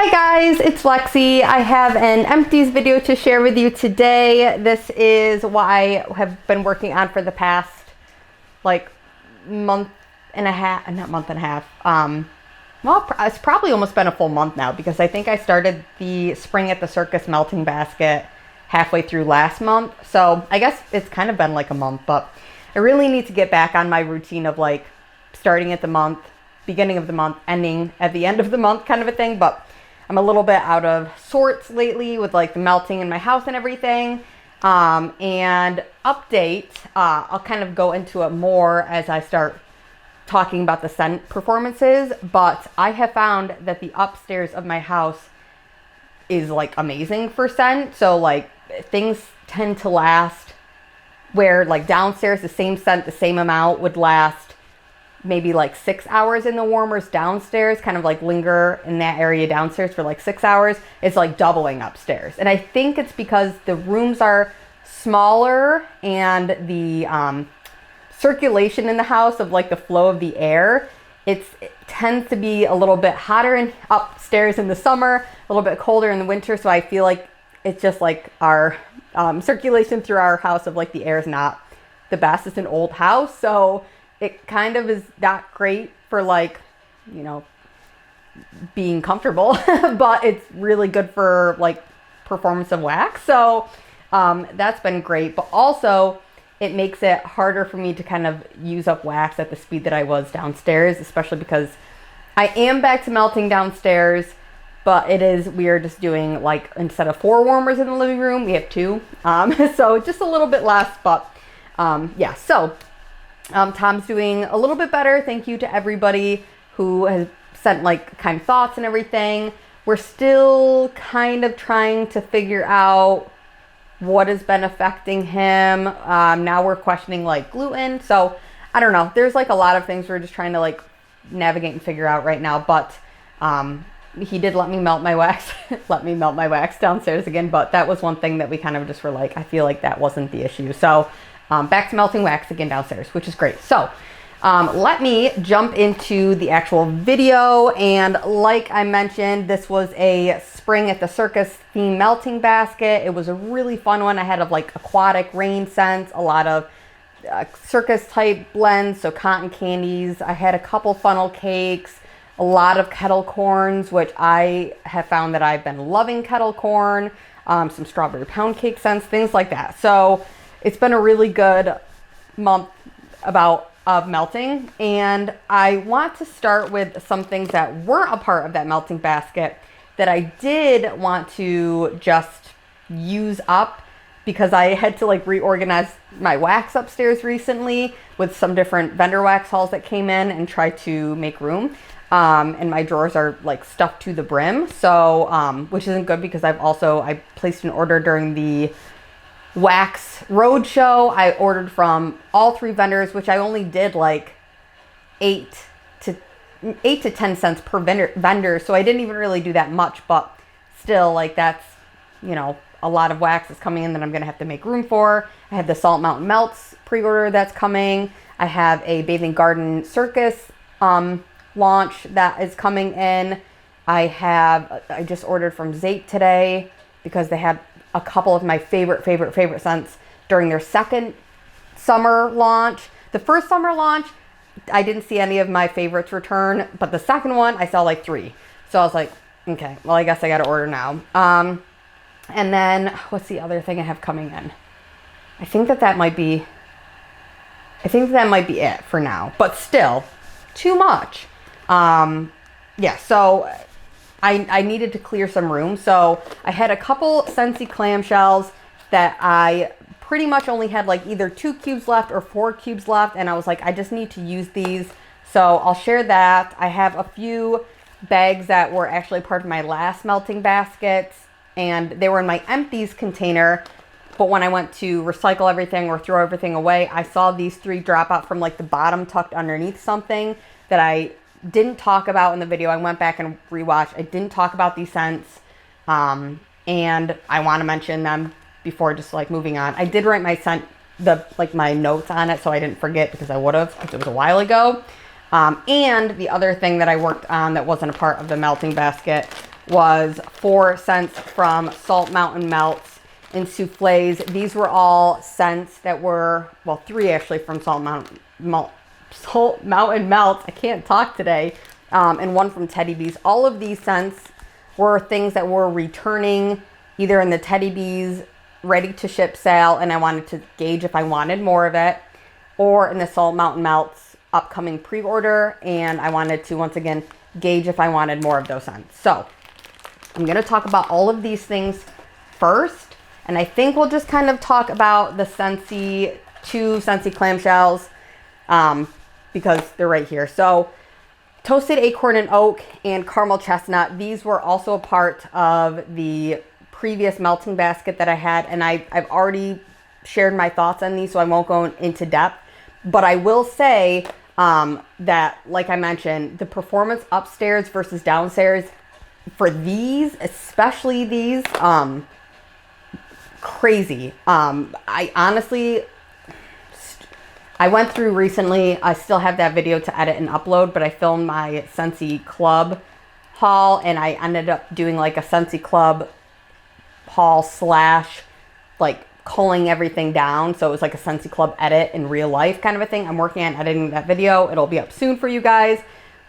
Hi guys, it's Lexi. I have an Empties video to share with you today. This is what I have been working on for the past like month and a half, not month and a half. Well, it's probably almost been a full month now because I think I started the Spring at the Circus melting basket halfway through last month. So I guess it's kind of been like a month, but I really need to get back on my routine of like starting at the month, beginning of the month, ending at the end of the month kind of a thing. But I'm a little bit out of sorts lately with like the melting in my house and everything. And update, I'll kind of go into it more as I start talking about the scent performances, but I have found that the upstairs of my house is like amazing for scent. So like things tend to last where like downstairs the same scent, the same amount would last maybe like 6 hours in the warmers downstairs, kind of like linger in that area downstairs for like 6 hours. It's like doubling upstairs. And I think it's because the rooms are smaller and the circulation in the house of like the flow of the air, it tends to be a little bit hotter and upstairs in the summer, a little bit colder in the winter. So I feel like it's just like our circulation through our house of like the air is not the best. It's an old house, so it kind of is not great for like, you know, being comfortable, but it's really good for like performance of wax. So that's been great, but also it makes it harder for me to kind of use up wax at the speed that I was downstairs, especially because I am back to melting downstairs, but we are just doing like, instead of 4 warmers in the living room, we have 2. So just a little bit less, but yeah, so Tom's doing a little bit better. Thank you to everybody who has sent like kind thoughts and everything. We're still kind of trying to figure out what has been affecting him. Now we're questioning like gluten. So I don't know. There's like a lot of things we're just trying to like navigate and figure out right now. But he did let me melt my wax, downstairs again. But that was one thing that we kind of just were like, I feel like that wasn't the issue. So back to melting wax again downstairs, which is great. So let me jump into the actual video. And like I mentioned, this was a Spring at the Circus theme melting basket. It was a really fun one. I had of like aquatic rain scents, a lot of circus type blends, so cotton candies. I had a couple funnel cakes, a lot of kettle corns, which I have found that I've been loving kettle corn, some strawberry pound cake scents, things like that. So it's been a really good month of melting, and I want to start with some things that weren't a part of that melting basket that I did want to just use up because I had to like reorganize my wax upstairs recently with some different vendor wax hauls that came in and try to make room. And my drawers are like stuffed to the brim, so which isn't good because I placed an order during the wax roadshow. I ordered from all 3 vendors, which I only did like 8 to 10 cents per vendor. So I didn't even really do that much, but still like that's, you know, a lot of wax is coming in that I'm going to have to make room for. I have the Salt Mountain Melts pre-order that's coming. I have a Bathing Garden Circus launch that is coming in. I just ordered from Zate today because they had a couple of my favorite scents during their second summer launch. The first summer launch, I didn't see any of my favorites return, but the second one, I saw like 3. So I was like, okay, well, I guess I got to order now. And then what's the other thing I have coming in? I think that might be it for now, but still too much. Yeah, so I needed to clear some room. So I had a couple Sensei clamshells that I pretty much only had like either 2 cubes left or 4 cubes left. And I was like, I just need to use these. So I'll share that. I have a few bags that were actually part of my last melting baskets, and they were in my Empties container. But when I went to recycle everything or throw everything away, I saw these 3 drop out from like the bottom tucked underneath something that I didn't talk about in the video. I went back and rewatched. I didn't talk about these scents, and I want to mention them before just like moving on. I did write my scent, my notes on it, so I didn't forget because I would have, because it was a while ago. And the other thing that I worked on that wasn't a part of the melting basket was 4 scents from Salt Mountain Melts and Souffles. These were all scents that were, well, 3 actually from Salt Mountain Melts. I can't talk today. And 1 from Teddy Bees. All of these scents were things that were returning either in the Teddy Bees ready to ship sale, and I wanted to gauge if I wanted more of it, or in the Salt Mountain Melts upcoming pre-order, and I wanted to once again gauge if I wanted more of those scents. So I'm going to talk about all of these things first, and I think we'll just kind of talk about the Sensei, 2 Sensei clamshells, because they're right here. So Toasted Acorn and Oak and Caramel Chestnut, these were also a part of the previous melting basket that I had, and I've already shared my thoughts on these, so I won't go into depth. But I will say that, like I mentioned, the performance upstairs versus downstairs for these, especially these, crazy. I honestly, I went through recently, I still have that video to edit and upload, but I filmed my Sensei Club haul, and I ended up doing like a Sensei Club haul slash like culling everything down. So it was like a Sensei Club edit in real life kind of a thing. I'm working on editing that video. It'll be up soon for you guys.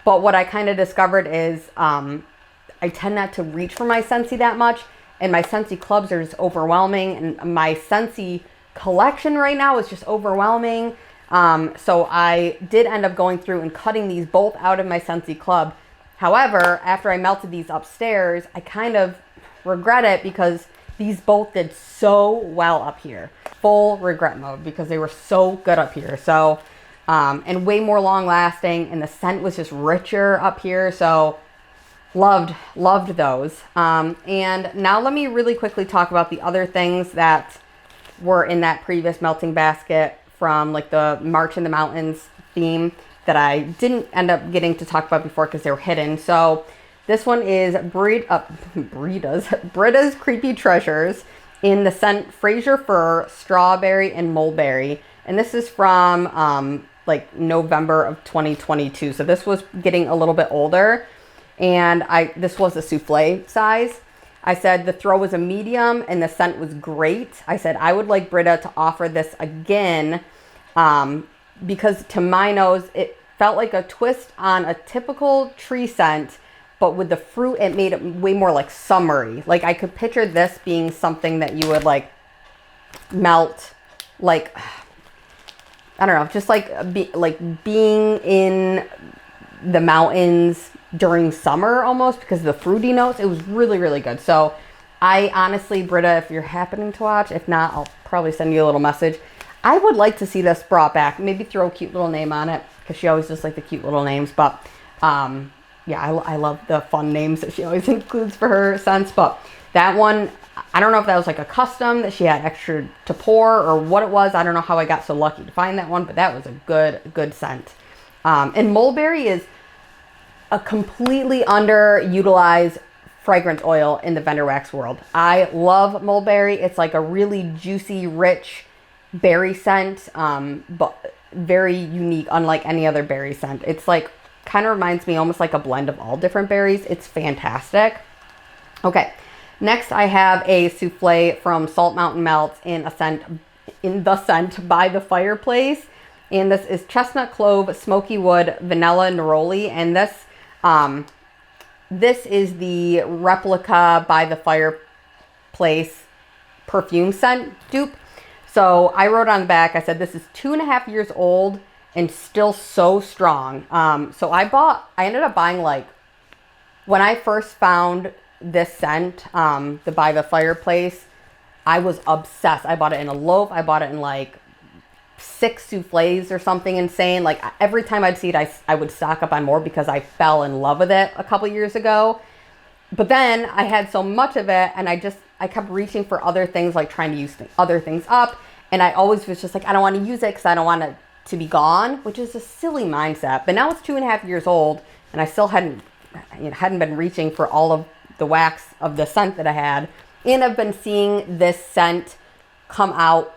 But what I kind of discovered is I tend not to reach for my Sensei that much, and my Sensei Clubs are just overwhelming, and my Sensei collection right now is just overwhelming. So I did end up going through and cutting these both out of my Sensei Club. However, after I melted these upstairs, I kind of regret it because these both did so well up here. Full regret mode because they were so good up here. So, and way more long lasting, and the scent was just richer up here. So loved those. And now let me really quickly talk about the other things that were in that previous melting basket from like the March in the Mountains theme that I didn't end up getting to talk about before because they were hidden. So this one is Britta's Creepy Treasures in the scent Fraser Fir, Strawberry, and Mulberry. And this is from like November of 2022. So this was getting a little bit older. And this was a souffle size. I said the throw was a medium and the scent was great. I said I would like Britta to offer this again because to my nose, it felt like a twist on a typical tree scent, but with the fruit, it made it way more like summery. Like I could picture this being something that you would like melt, like, I don't know, just like being in the mountains during summer almost because of the fruity notes. It was really, really good. So I honestly, Britta, if you're happening to watch, if not, I'll probably send you a little message. I would like to see this brought back. Maybe throw a cute little name on it because she always just like the cute little names. But yeah, I love the fun names that she always includes for her scents. But that one, I don't know if that was like a custom that she had extra to pour or what it was. I don't know how I got so lucky to find that one, but that was a good scent. And Mulberry is a completely underutilized fragrance oil in the vendor wax world. I love Mulberry. It's like a really juicy, rich berry scent, but very unique, unlike any other berry scent. It's like, kind of reminds me almost like a blend of all different berries. It's fantastic. Okay, next I have a souffle from Salt Mountain Melts in the scent By the Fireplace. And this is chestnut clove, smoky wood, vanilla neroli. And this is the replica By the Fireplace perfume scent dupe. So I wrote on the back, I said, this is 2.5 years old and still so strong. So I ended up buying, like, when I first found this scent, the By the Fireplace, I was obsessed. I bought it in a loaf. I bought it in like 6 souffles or something insane. Like every time I'd see it, I would stock up on more because I fell in love with it a couple years ago. But then I had so much of it and I kept reaching for other things, like trying to use other things up. And I always was just like, I don't want to use it because I don't want it to be gone, which is a silly mindset. But now it's 2.5 years old and I still hadn't been reaching for all of the wax of the scent that I had. And I've been seeing this scent come out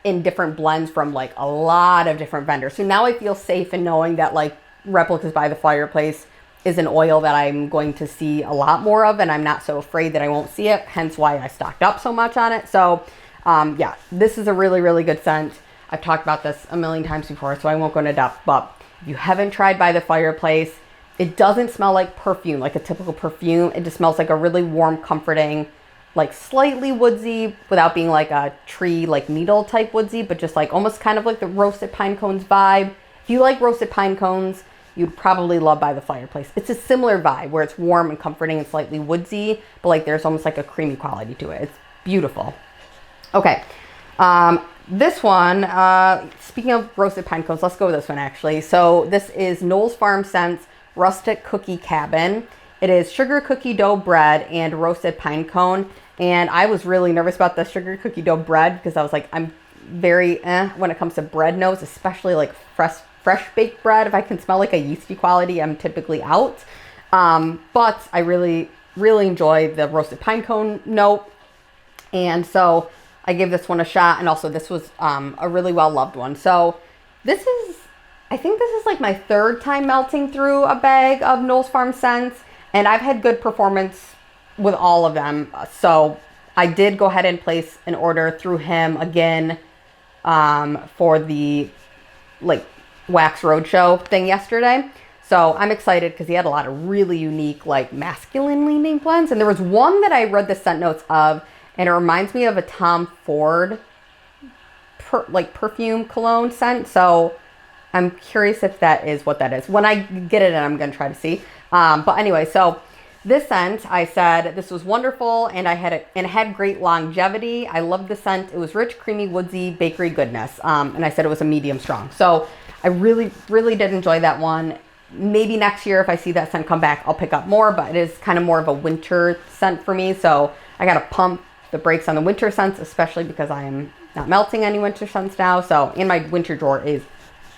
in different blends from like a lot of different vendors. So now I feel safe in knowing that like Replicas By the Fireplace is an oil that I'm going to see a lot more of, and I'm not so afraid that I won't see it, hence why I stocked up so much on it. So yeah, this is a really, really good scent. I've talked about this a million times before, so I won't go into depth, but if you haven't tried By the Fireplace, it doesn't smell like perfume, like a typical perfume. It just smells like a really warm, comforting, like slightly woodsy, without being like a tree, like needle type woodsy, but just like almost kind of like the roasted pine cones vibe. If you like roasted pine cones, you'd probably love By the Fireplace. It's a similar vibe where it's warm and comforting and slightly woodsy, but like there's almost like a creamy quality to it. It's beautiful. Okay. This one, speaking of roasted pine cones, let's go with this one actually. So this is Knowles Farm Scents Rustic Cookie Cabin. It is sugar cookie dough bread and roasted pine cone. And I was really nervous about the sugar cookie dough bread because I was like, I'm very when it comes to bread notes, especially like fresh baked bread. If I can smell like a yeasty quality, I'm typically out. But I really, really enjoy the roasted pine cone note. And so I gave this one a shot, and also this was a really well-loved one. So I think this is like my third time melting through a bag of Knowles Farm scents, and I've had good performance with all of them. So I did go ahead and place an order through him again for the like Wax Roadshow thing yesterday. So I'm excited because he had a lot of really unique, like masculine leaning blends. And there was one that I read the scent notes of, and it reminds me of a Tom Ford perfume cologne scent. So I'm curious if that is what that is. When I get it in, I'm going to try to see. But anyway, so this scent, I said this was wonderful, and it had great longevity. I loved the scent. It was rich, creamy, woodsy, bakery goodness. And I said it was a medium strong. So I really, really did enjoy that one. Maybe next year, if I see that scent come back, I'll pick up more, but it is kind of more of a winter scent for me. So I got to pump the brakes on the winter scents, especially because I am not melting any winter scents now. So, and my winter drawer is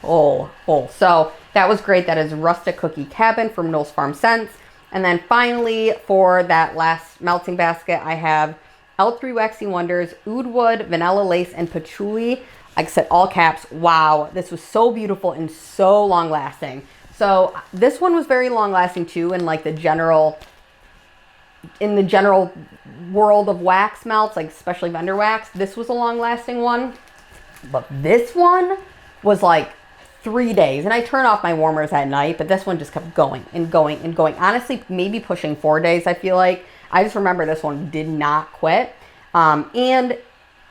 full. So that was great. That is Rustic Cookie Cabin from Knowles Farm Scents. And then finally, for that last melting basket, I have L3 Waxy Wonders, Oud Wood, Vanilla Lace, and Patchouli. Like I said, all caps. Wow, this was so beautiful and so long lasting. So this one was very long lasting too, in like the general world of wax melts, like especially vendor wax. This was a long lasting one, but this one was like 3 days, and I turn off my warmers at night, but this one just kept going and going and going. Honestly, maybe pushing 4 days. I feel like I just remember this one did not quit. And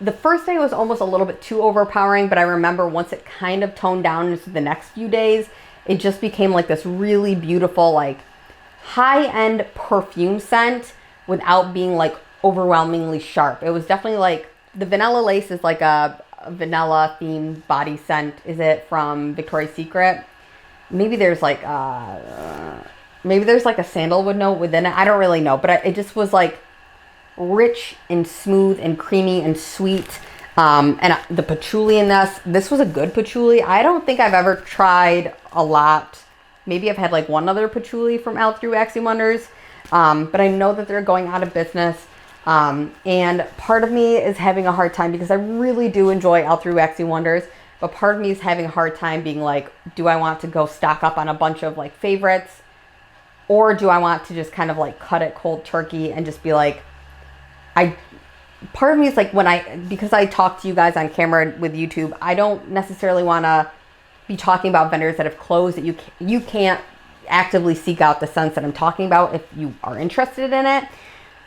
the first day was almost a little bit too overpowering, but I remember once it kind of toned down into the next few days, it just became like this really beautiful, like high-end perfume scent without being like overwhelmingly sharp. It was definitely like the Vanilla Lace is like a vanilla themed body scent. Is it from Victoria's Secret? Maybe there's like a sandalwood note within it. I don't really know, but it just was like rich and smooth and creamy and sweet. And the patchouli in this was a good patchouli. I don't think I've ever tried a lot. Maybe I've had like one other patchouli from L3 Waxy Wonders, but I know that they're going out of business. And part of me is having a hard time because I really do enjoy L3 Waxy Wonders, but part of me is having a hard time being like, do I want to go stock up on a bunch of like favorites, or do I want to just kind of like cut it cold turkey and just be like, part of me is like, because I talk to you guys on camera with YouTube, I don't necessarily want to be talking about vendors that have closed, that you can't actively seek out the scents that I'm talking about if you are interested in it.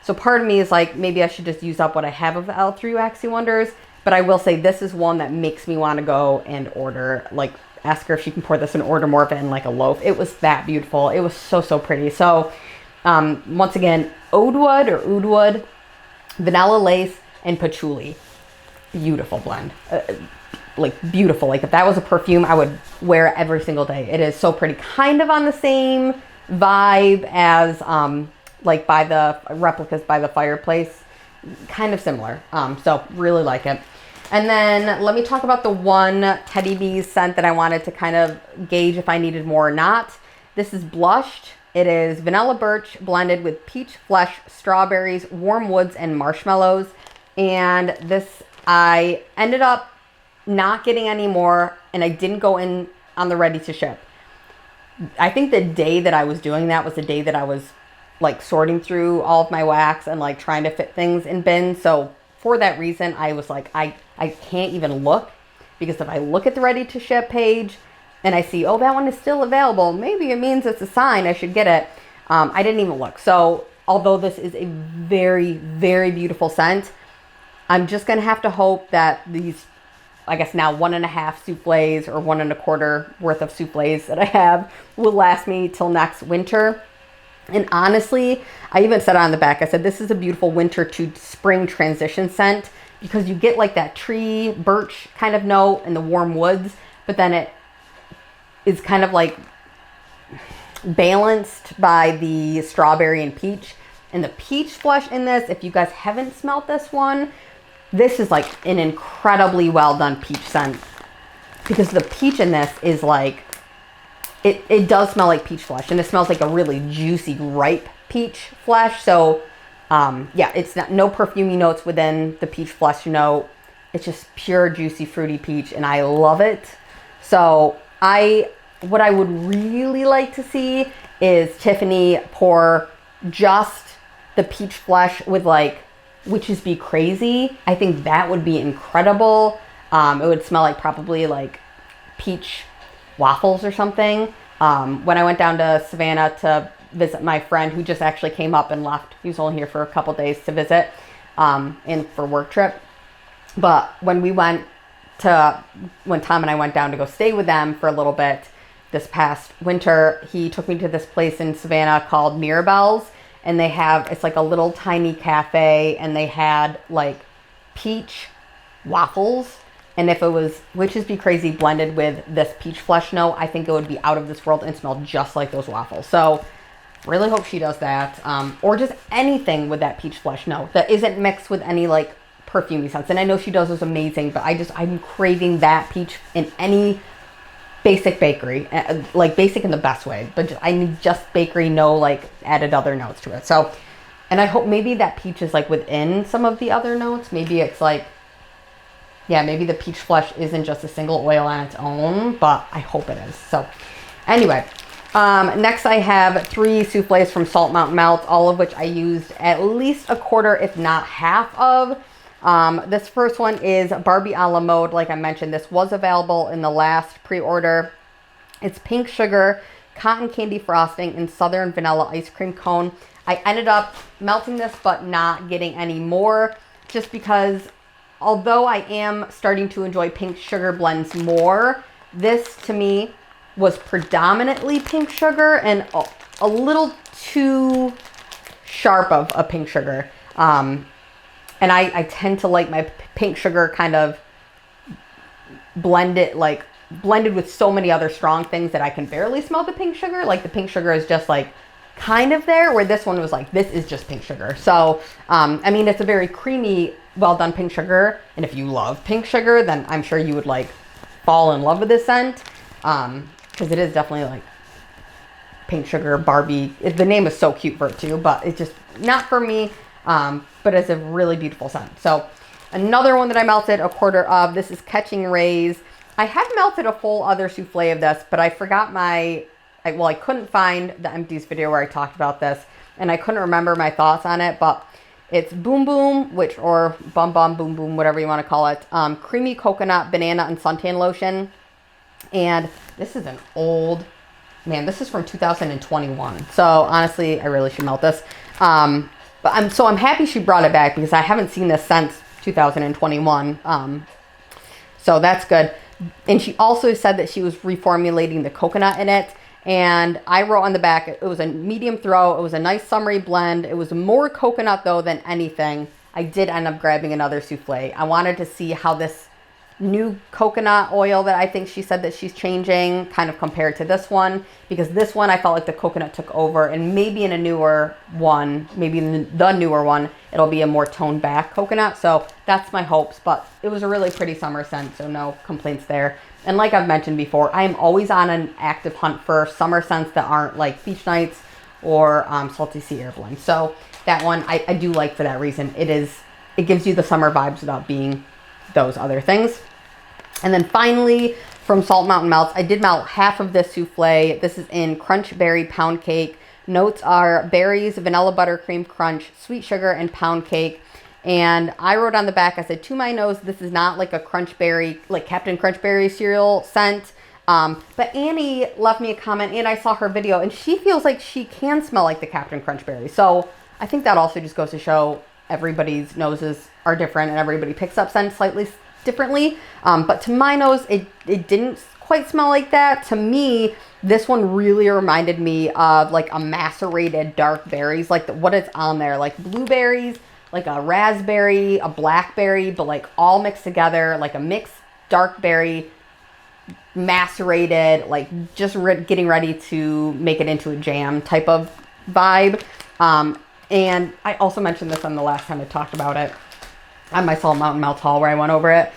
So part of me is like, maybe I should just use up what I have of the L3 Waxy Wonders. But I will say this is one that makes me want to go and order, like ask her if she can pour this and order more of it in like a loaf. It was that beautiful. It was so, so pretty. So once again, Oud Wood, Vanilla Lace, and Patchouli. Beautiful blend. Like beautiful. Like if that was a perfume, I would wear it every single day. It is so pretty. Kind of on the same vibe as like by the replicas By the Fireplace. Kind of similar. So really like it. And then let me talk about the one Teddy Bees scent that I wanted to kind of gauge if I needed more or not. This is Blushed. It is vanilla birch blended with peach flesh, strawberries, warm woods, and marshmallows. And this, I ended up not getting any more, and I didn't go in on the ready to ship. I think the day that I was doing that was the day that I was like sorting through all of my wax and like trying to fit things in bins. So for that reason, I was like, I can't even look, because if I look at the ready to ship page and I see, oh, that one is still available, maybe it means it's a sign I should get it. I didn't even look. So although this is a very, very beautiful scent, I'm just going to have to hope that these, I guess now 1.5 souffles or 1.25 worth of souffles that I have will last me till next winter. And honestly, I even said on the back, I said, this is a beautiful winter to spring transition scent, because you get like that tree, birch kind of note in the warm woods, but then it is kind of like balanced by the strawberry and peach. And the peach flush in this, if you guys haven't smelled this one, this is like an incredibly well done peach scent, because the peach in this is like, it does smell like peach flesh, and it smells like a really juicy, ripe peach flesh. So yeah, it's no perfumey notes within the peach flesh note. It's just pure, juicy, fruity peach, and I love it. So what I would really like to see is Tiffany pour just the peach flesh with like Witches Be Crazy. I think that would be incredible. It would smell like probably like peach waffles or something. When I went down to Savannah to visit my friend who just actually came up and left, he was only here for a couple days to visit and for work trip. But when Tom and I went down to go stay with them for a little bit this past winter, he took me to this place in Savannah called Mirabelle's, and it's like a little tiny cafe, and they had like peach waffles. And if it was Witches Be Crazy blended with this peach flesh note, I think it would be out of this world and smell just like those waffles. So really hope she does that. Or just anything with that peach flesh note that isn't mixed with any like perfumey scents. And I know she does those amazing, but I'm craving that peach in any basic bakery, like basic in the best way, but I need just bakery, no like added other notes to it. So, and I hope maybe that peach is like within some of the other notes. Maybe it's like, yeah, maybe the peach flesh isn't just a single oil on its own, but I hope it is. So anyway, next I have 3 soufflés from Salt Mountain Melts, all of which I used at least 1/4, if not half of. This first one is Barbie Alamode. Like I mentioned, this was available in the last pre-order. It's pink sugar, cotton candy frosting, and southern vanilla ice cream cone. I ended up melting this but not getting any more, just because although I am starting to enjoy pink sugar blends more, this to me was predominantly pink sugar and a little too sharp of a pink sugar. And I tend to like my pink sugar kind of blended with so many other strong things that I can barely smell the pink sugar. Like the pink sugar is just like kind of there, where this one was like, this is just pink sugar. So, I mean, it's a very creamy, well done pink sugar. And if you love pink sugar, then I'm sure you would like fall in love with this scent. Cause it is definitely like pink sugar Barbie. The name is so cute for it too, but it's just not for me. But it's a really beautiful scent. So another one that I melted 1/4 of, this is Catching Rays. I have melted a full other souffle of this, but I forgot I couldn't find the Empties video where I talked about this, and I couldn't remember my thoughts on it, but it's Boom Boom, or Bum Bum Boom Boom, whatever you want to call it. Creamy coconut, banana, and suntan lotion. And this is an old, man, this is from 2021. So honestly, I really should melt this. But I'm happy she brought it back, because I haven't seen this since 2021. So that's good. And she also said that she was reformulating the coconut in it. And I wrote on the back, it was a medium throw. It was a nice summery blend. It was more coconut though than anything. I did end up grabbing another souffle. I wanted to see how this new coconut oil that I think she said that she's changing kind of compared to this one, because this one I felt like the coconut took over, and maybe in a newer one, maybe in the newer one, it'll be a more toned back coconut. So that's my hopes, but it was a really pretty summer scent, so no complaints there. And like I've mentioned before, I am always on an active hunt for summer scents that aren't like Beach Nights or Salty Sea Air Blend. So that one I do like for that reason. It gives you the summer vibes without being those other things. And then finally, from Salt Mountain Melts. I did melt half of this souffle. This is in Crunch Berry Pound Cake. Notes are berries, vanilla buttercream crunch, sweet sugar, and pound cake. And I wrote on the back, I said, to my nose, this is not like a Crunch Berry, like Captain Crunch Berry cereal scent. But Annie left me a comment, and I saw her video, and she feels like she can smell like the Captain Crunch Berry. So I think that also just goes to show everybody's noses are different, and everybody picks up scents slightly differently. But to my nose, it didn't quite smell like that. To me, this one really reminded me of like a macerated dark berries, like what is on there, like blueberries, like a raspberry, a blackberry, but like all mixed together, like a mixed dark berry, macerated, like just getting ready to make it into a jam type of vibe. And I also mentioned this on the last time I talked about it on my Salt Mountain Melt haul where I went over it.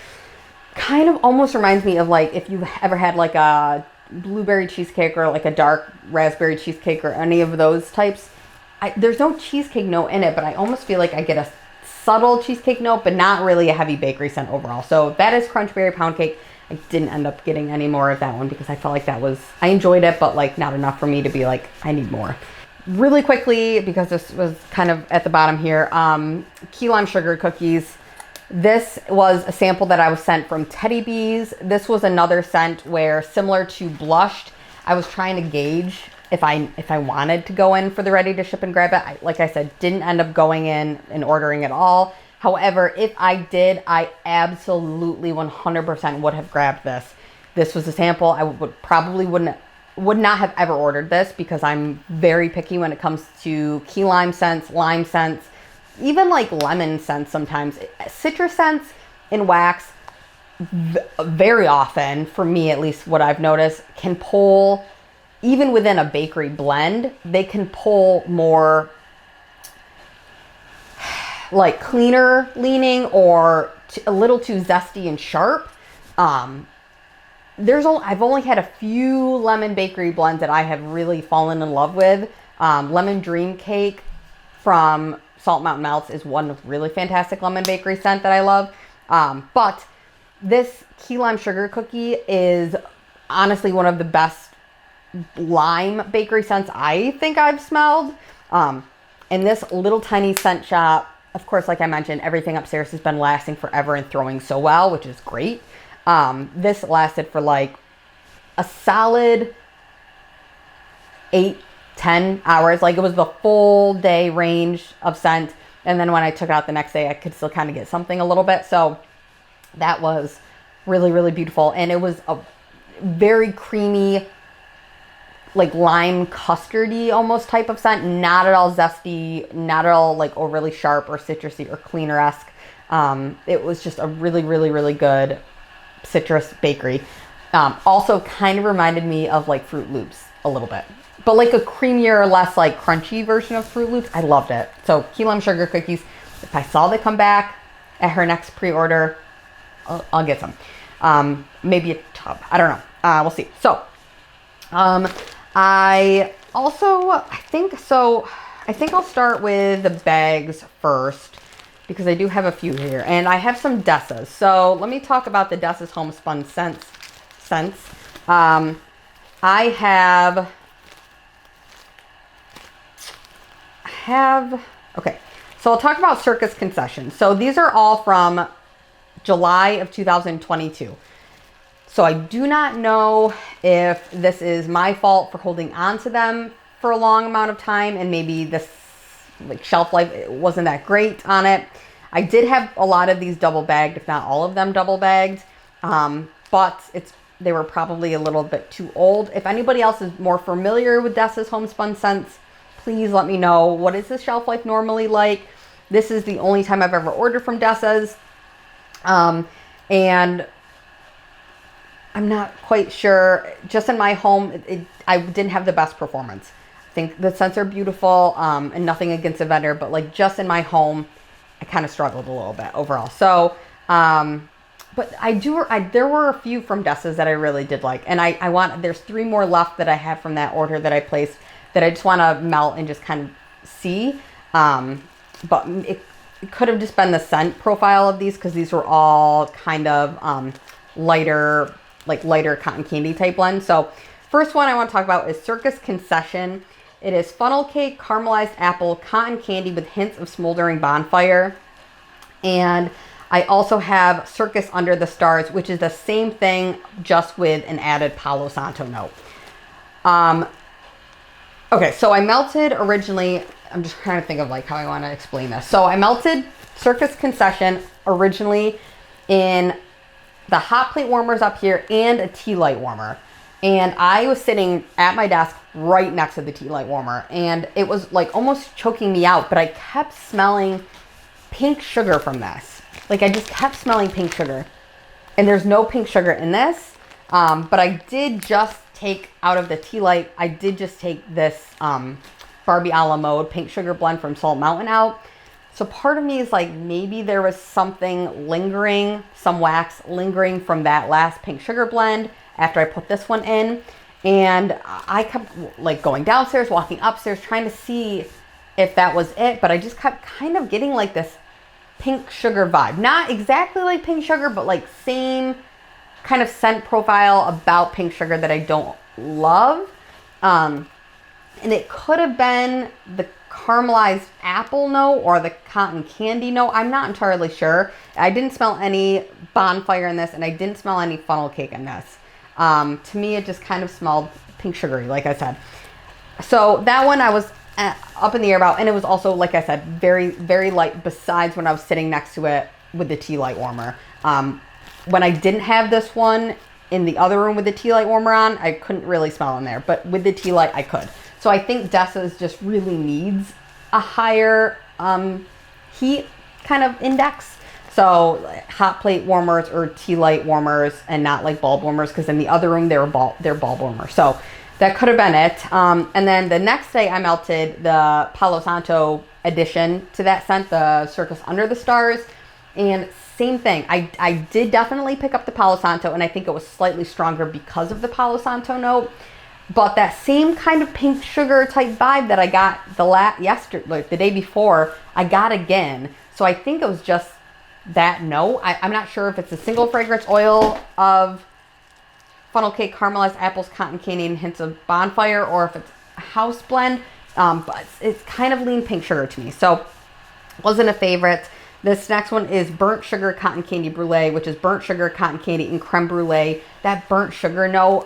Kind of almost reminds me of like if you've ever had like a blueberry cheesecake or like a dark raspberry cheesecake or any of those types. There's no cheesecake note in it, but I almost feel like I get a subtle cheesecake note, but not really a heavy bakery scent overall. So that is Crunch Berry Pound Cake. I didn't end up getting any more of that one because I felt like I enjoyed it, but like not enough for me to be like, I need more. Really quickly, because this was kind of at the bottom here, key lime sugar cookies. This was a sample that I was sent from Teddy Bees. This was another scent where, similar to Blushed, I was trying to gauge if I wanted to go in for the ready to ship and grab it. Like I said, didn't end up going in and ordering at all. However, if I did, I absolutely 100% would have grabbed this. This was a sample. I would not have ever ordered this because I'm very picky when it comes to key lime scents, lime scents, even like lemon scents sometimes. Citrus scents in wax, very often, for me at least, what I've noticed, can pull, even within a bakery blend, they can pull more like cleaner leaning or a little too zesty and sharp. I've only had a few lemon bakery blends that I have really fallen in love with. Lemon Dream Cake from Salt Mountain Melts is one really fantastic lemon bakery scent that I love. But this key lime sugar cookie is honestly one of the best lime bakery scents I think I've smelled. And this little tiny scent shop, of course, like I mentioned, everything upstairs has been lasting forever and throwing so well, which is great. This lasted for like a solid 8-10 hours. Like it was the full day range of scent. And then when I took it out the next day, I could still kind of get something a little bit. So that was really, really beautiful. And it was a very creamy, like lime custardy almost type of scent. Not at all zesty, not at all like overly sharp or citrusy or cleaner-esque. It was just a really, really, really good citrus bakery. Also kind of reminded me of like Fruit Loops a little bit, but like a creamier, less like crunchy version of Fruit Loops. I loved it. So key lime sugar cookies, if I saw they come back at her next pre-order, I'll get some. Maybe a tub. I don't know. We'll see. So, I think I'll start with the bags first because I do have a few here, and I have some Dessas. So let me talk about the Dessas Homespun scents. Okay, so I'll talk about Circus Concession. So these are all from July of 2022. So I do not know if this is my fault for holding on to them for a long amount of time, and maybe this like shelf life wasn't that great on it. I did have a lot of these double bagged, if not all of them double bagged, but they were probably a little bit too old. If anybody else is more familiar with Dessas Homespun scents, please let me know. What is the shelf life normally like? This is the only time I've ever ordered from Dessas, and I'm not quite sure. Just in my home, I didn't have the best performance. I think the scents are beautiful, and nothing against the vendor, but like just in my home, I kind of struggled a little bit overall. So, but there were a few from Dessas that I really did like, and there's 3 more left that I have from that order that I placed that I just want to melt and just kind of see. But it could have just been the scent profile of these, because these were all kind of lighter like lighter cotton candy type blend. So first one I want to talk about is Circus Concession. It is funnel cake, caramelized apple, cotton candy with hints of smoldering bonfire. And I also have Circus Under the Stars, which is the same thing, just with an added Palo Santo note. Okay, so I melted originally, I'm just trying to think of like how I want to explain this. So I melted Circus Concession originally in the hot plate warmers up here and a tea light warmer. And I was sitting at my desk right next to the tea light warmer, and it was like almost choking me out, but I kept smelling pink sugar from this. Like I just kept smelling pink sugar, and there's no pink sugar in this. But I did just take out of the tea light, I did just take this Barbie Alamode pink sugar blend from Salt Mountain out. So part of me is like, maybe there was something lingering, some wax lingering from that last pink sugar blend after I put this one in. And I kept like going downstairs, walking upstairs, trying to see if that was it. But I just kept kind of getting like this pink sugar vibe. Not exactly like pink sugar, but like same kind of scent profile about pink sugar that I don't love. And it could have been the caramelized apple note or the cotton candy note. I'm not entirely sure. I didn't smell any bonfire in this, and I didn't smell any funnel cake in this. To me, it just kind of smelled pink sugary, like I said. So that one I was up in the air about, and it was also, like I said, very, very light, besides when I was sitting next to it with the tea light warmer. When I didn't have this one in the other room with the tea light warmer on, I couldn't really smell in there, but with the tea light, I could. So I think Dessa's just really needs a higher heat kind of index. So hot plate warmers or tea light warmers, and not like bulb warmers, because in the other room they're bulb warmers. So that could have been it. And then the next day I melted the Palo Santo addition to that scent, the Circus Under the Stars. And same thing. I did definitely pick up the Palo Santo, and I think it was slightly stronger because of the Palo Santo note. But that same kind of pink sugar type vibe that I got the day before, I got again. So I think it was just that note. I'm not sure if it's a single fragrance oil of funnel cake, caramelized apples, cotton candy, and hints of bonfire, or if it's a house blend. But it's kind of lean pink sugar to me. So wasn't a favorite. This next one is burnt sugar cotton candy brulee, which is burnt sugar, cotton candy, and creme brulee. That burnt sugar note,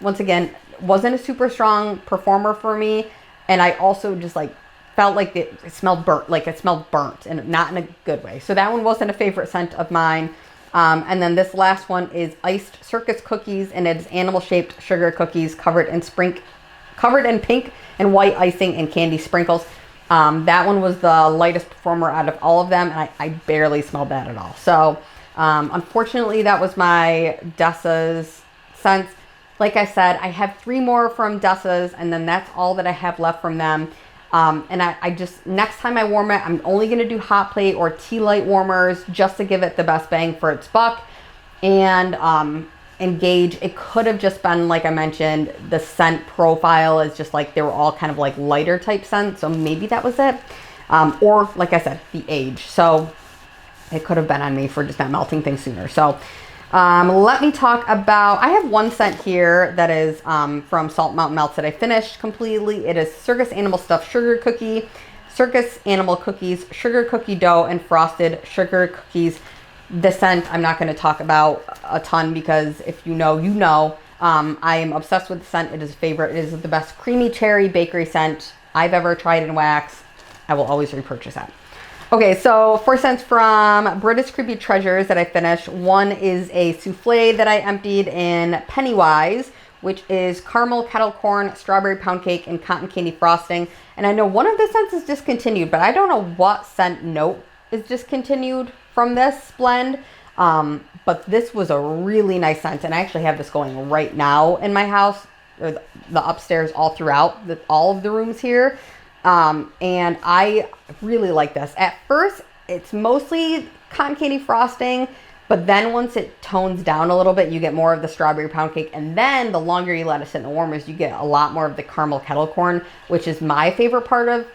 once again, wasn't a super strong performer for me. And I also just like felt like it smelled burnt, and not in a good way. So that one wasn't a favorite scent of mine. And then this last one is iced circus cookies, and it's animal-shaped sugar cookies covered in pink and white icing and candy sprinkles. That one was the lightest performer out of all of them, and I barely smelled that at all. So unfortunately, that was my Dessa's scents. Like I said, I have 3 more from Dessa's, and then that's all that I have left from them. And I just, next time I warm it, I'm only going to do hot plate or tea light warmers just to give it the best bang for its buck. And engage, it could have just been, like I mentioned, the scent profile is just like, they were all kind of like lighter type scents. So maybe that was it. Or like I said, the age. So it could have been on me for just not melting things sooner. So let me talk about, I have one scent here that is from Salt Mountain Melts that I finished completely. It is Circus Animal Stuffed Sugar Cookie, Circus Animal Cookies, Sugar Cookie Dough, and Frosted Sugar Cookies. This scent I'm not going to talk about a ton, because if you know, you know. I am obsessed with the scent. It is a favorite. It is the best creamy cherry bakery scent I've ever tried in wax. I will always repurchase that. Okay, so 4 scents from British Creepy Treasures that I finished. One is a souffle that I emptied in Pennywise, which is caramel kettle corn, strawberry pound cake, and cotton candy frosting. And I know one of the scents is discontinued, but I don't know what scent note is discontinued from this blend. But this was a really nice scent, and I actually have this going right now in my house, or the upstairs, all throughout all of the rooms here. And I really like this. At first, it's mostly cotton candy frosting, but then once it tones down a little bit, you get more of the strawberry pound cake. And then the longer you let it sit in the warmers, you get a lot more of the caramel kettle corn, which is my favorite part of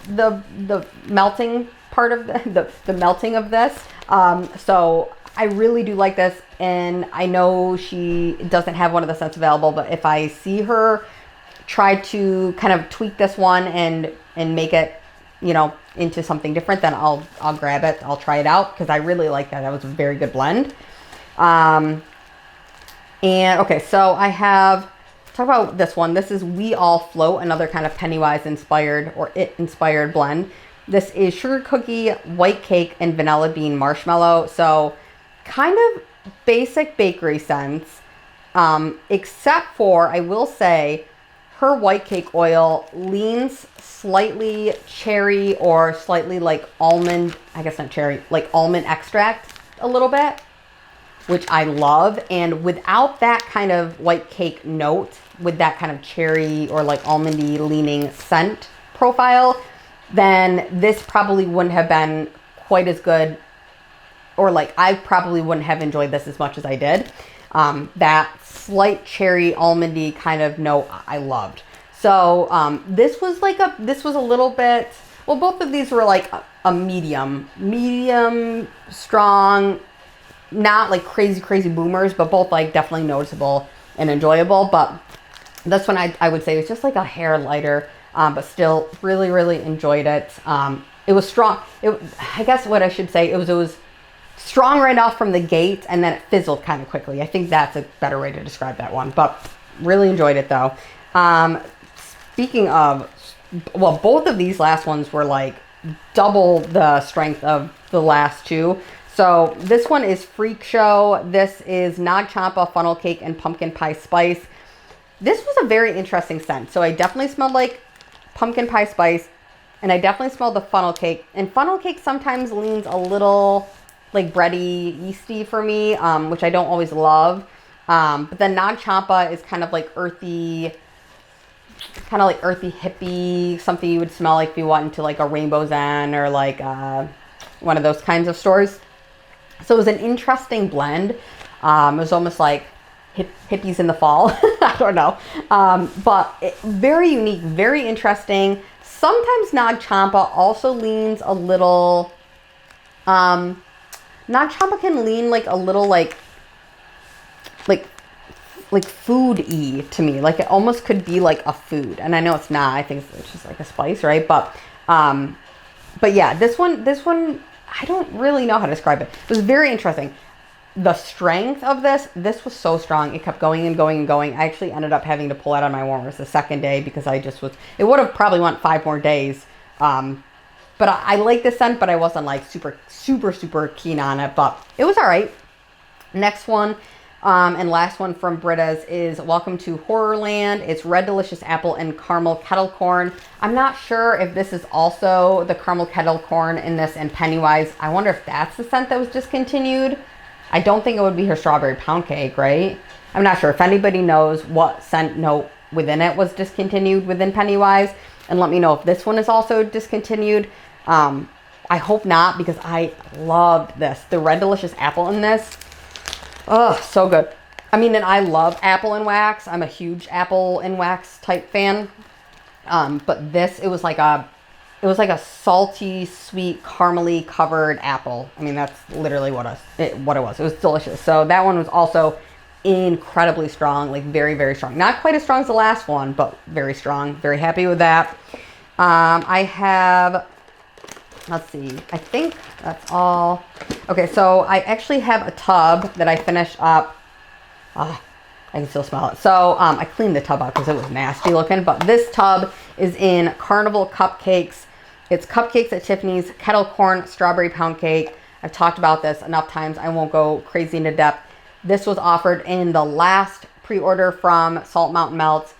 the melting part of the melting of this. So I really do like this, and I know she doesn't have one of the scents available, but if I see her try to kind of tweak this one and make it, you know, into something different, then I'll grab it. I'll try it out because I really like that. That was a very good blend. And okay, so I have, talk about this one. This is We All Float, another kind of Pennywise inspired or It inspired blend. This is sugar cookie, white cake, and vanilla bean marshmallow. So kind of basic bakery scents, except for, I will say, her white cake oil leans slightly cherry or slightly like almond, I guess not cherry, like almond extract a little bit, which I love. And without that kind of white cake note, with that kind of cherry or like almondy leaning scent profile, then this probably wouldn't have been quite as good, or like I probably wouldn't have enjoyed this as much as I did. That slight cherry almondy kind of note I loved. So this was a little bit, well, both of these were like a medium strong, not like crazy boomers, but both like definitely noticeable and enjoyable. But this one I would say was just like a hair lighter, but still really enjoyed it. It was strong. I guess what I should say, it was strong right off from the gate, and then it fizzled kind of quickly. I think that's a better way to describe that one, but really enjoyed it though. Speaking of, well, both of these last ones were like double the strength of the last two. So this one is Freak Show. This is Nag Champa, funnel cake, and pumpkin pie spice. This was a very interesting scent. So I definitely smelled like pumpkin pie spice, and I definitely smelled the funnel cake. And funnel cake sometimes leans a little like bready, yeasty for me, which I don't always love. But then Nag Champa is kind of like earthy, hippie, something you would smell like if you went into like a Rainbow Zen or like one of those kinds of stores. So it was an interesting blend. It was almost like hippies in the fall. I don't know. But very unique, very interesting. Sometimes Nag Champa also leans a little, Nag Champa can lean like a little like food-y to me. Like it almost could be like a food. And I know it's not. I think it's just like a spice, right? But yeah, this one, I don't really know how to describe it. It was very interesting. The strength of this was so strong. It kept going and going and going. I actually ended up having to pull out on my warmers the second day because it would have probably went 5 more days. But I like the scent, but I wasn't like super keen on it, but it was all right. Next one, and last one from Britta's is Welcome to Horrorland. It's Red Delicious Apple and Caramel Kettle Corn. I'm not sure if this is also the Caramel Kettle Corn in this and Pennywise. I wonder if that's the scent that was discontinued. I don't think it would be her Strawberry Pound Cake, right? I'm not sure. If anybody knows what scent note within it was discontinued within Pennywise, and let me know if this one is also discontinued. I hope not, because I loved this. The Red Delicious Apple in this. Oh, so good. I mean, and I love apple and wax. I'm a huge apple and wax type fan. But this, it was like a salty, sweet, caramely covered apple. I mean, that's literally what it was. It was delicious. So that one was also incredibly strong, like very strong. Not quite as strong as the last one, but very strong. Very happy with that. I have, let's see, I think that's all. Okay, so I actually have a tub that I finished up. I can still smell it. So I cleaned the tub out because it was nasty looking, but this tub is in Carnival Cupcakes. It's cupcakes at Tiffany's, kettle corn, strawberry pound cake. I've talked about this enough times. I won't go crazy into depth. This was offered in the last pre-order from Salt Mountain Melts.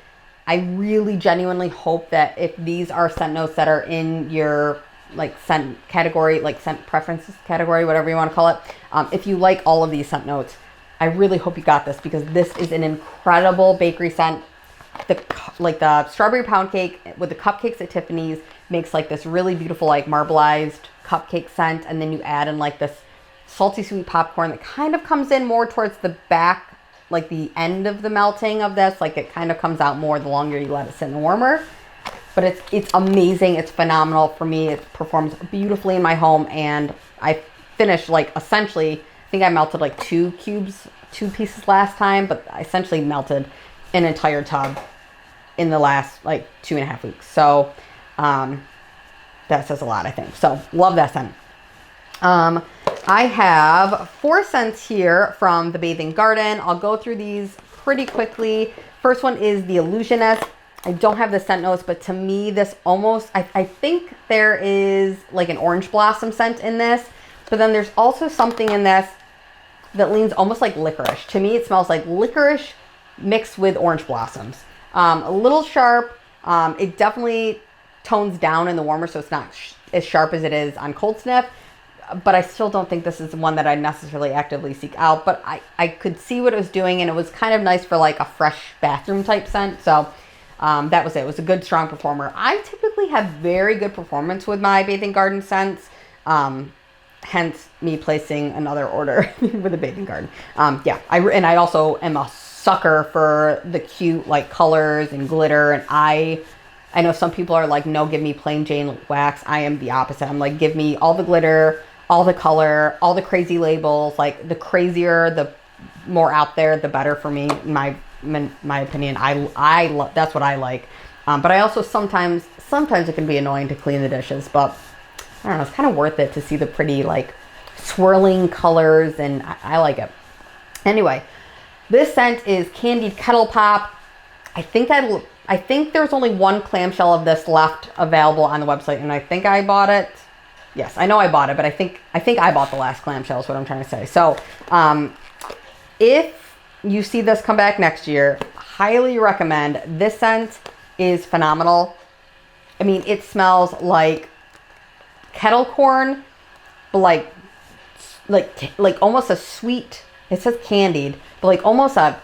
I really genuinely hope that if these are scent notes that are in your like scent category, like scent preferences category, whatever you want to call it. If you like all of these scent notes, I really hope you got this, because this is an incredible bakery scent. The strawberry pound cake with the cupcakes at Tiffany's makes like this really beautiful like marbleized cupcake scent, and then you add in like this salty sweet popcorn that kind of comes in more towards the back, like the end of the melting of this. Like it kind of comes out more the longer you let it sit in the warmer. But it's amazing. It's phenomenal for me. It performs beautifully in my home, and I finished like essentially think I melted like 2 pieces last time, but I essentially melted an entire tub in the last like 2.5 weeks. So that says a lot, I think. So love that scent. I have 4 scents here from the Bathing Garden. I'll go through these pretty quickly. First one is the Illusionist. I don't have the scent notes, but to me this almost, I think there is like an orange blossom scent in this, but then there's also something in this that leans almost like licorice. To me, it smells like licorice mixed with orange blossoms. A little sharp. It definitely tones down in the warmer, so it's not as sharp as it is on cold sniff. But I still don't think this is one that I necessarily actively seek out. But I could see what it was doing, and it was kind of nice for like a fresh bathroom type scent. So that was it. It was a good, strong performer. I typically have very good performance with my Bathing Garden scents. Hence me placing another order with a Bathing Garden. Yeah, I also am a sucker for the cute like colors and glitter, and I know some people are like, no, give me plain Jane wax. I am the opposite. I'm like, give me all the glitter, all the color, all the crazy labels. Like the crazier, the more out there, the better for me. My opinion. That's what I like. But I also sometimes it can be annoying to clean the dishes, but I don't know, it's kind of worth it to see the pretty like swirling colors, and I like it. Anyway, this scent is Candied Kettle Pop. I think there's only 1 clamshell of this left available on the website, and I think I bought it. Yes, I know I bought it, but I think I bought the last clamshell is what I'm trying to say. So if you see this come back next year, highly recommend. This scent is phenomenal. I mean, it smells like kettle corn, but like almost a sweet, it says candied, but like almost a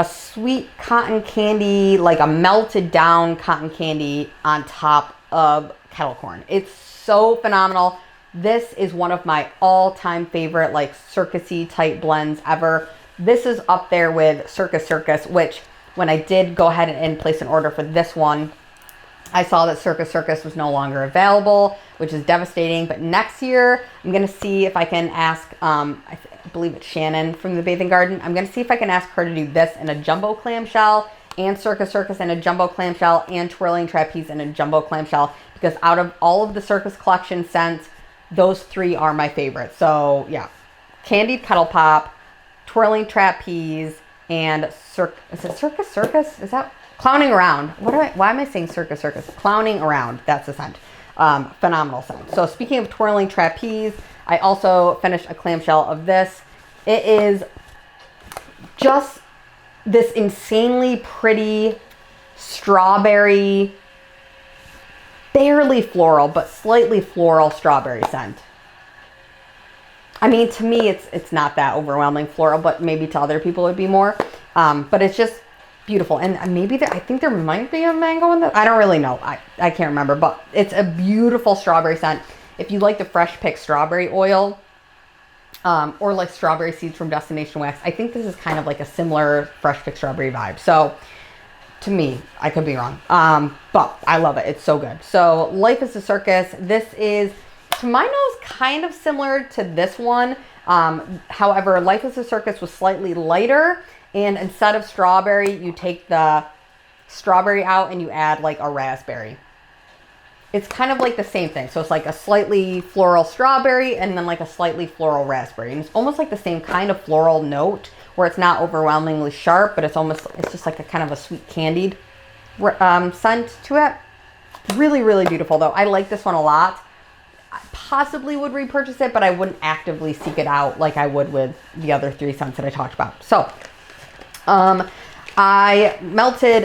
sweet cotton candy, like a melted down cotton candy on top of kettle corn. It's so phenomenal. This is one of my all-time favorite like circusy type blends ever. This is up there with Circus, which when I did go ahead and place an order for this one, I saw that Circus was no longer available, which is devastating. But next year, I'm going to see if I can ask, I believe it's Shannon from the Bathing Garden. I'm going to see if I can ask her to do this in a jumbo clamshell, and Circus in a jumbo clamshell, and Twirling Trapeze in a jumbo clamshell. Because out of all of the Circus collection scents, those 3 are my favorites. So yeah, Candied Kettle Pop, Twirling Trapeze, and is it Circus? Is that Clowning Around? Why am I saying Circus? Clowning Around. That's the scent. Phenomenal scent. So speaking of Twirling Trapeze, I also finished a clamshell of this. It is just this insanely pretty strawberry, barely floral, but slightly floral strawberry scent. I mean, to me, it's not that overwhelming floral, but maybe to other people it would be more. But it's just beautiful. And maybe I think there might be a mango in that. I don't really know. I can't remember, but it's a beautiful strawberry scent. If you like the fresh picked strawberry oil, or like strawberry seeds from Destination Wax, I think this is kind of like a similar fresh picked strawberry vibe. So to me, I could be wrong. But I love it. It's so good. So Life is a Circus. This is, to my nose, kind of similar to this one. However, Life is a Circus was slightly lighter, and instead of strawberry, you take the strawberry out and you add like a raspberry. It's kind of like the same thing. So it's like a slightly floral strawberry and then like a slightly floral raspberry. And it's almost like the same kind of floral note where it's not overwhelmingly sharp, but it's just like a kind of a sweet candied scent to it. Really, really beautiful though. I like this one a lot. I possibly would repurchase it, but I wouldn't actively seek it out like I would with the other 3 scents that I talked about. So, I melted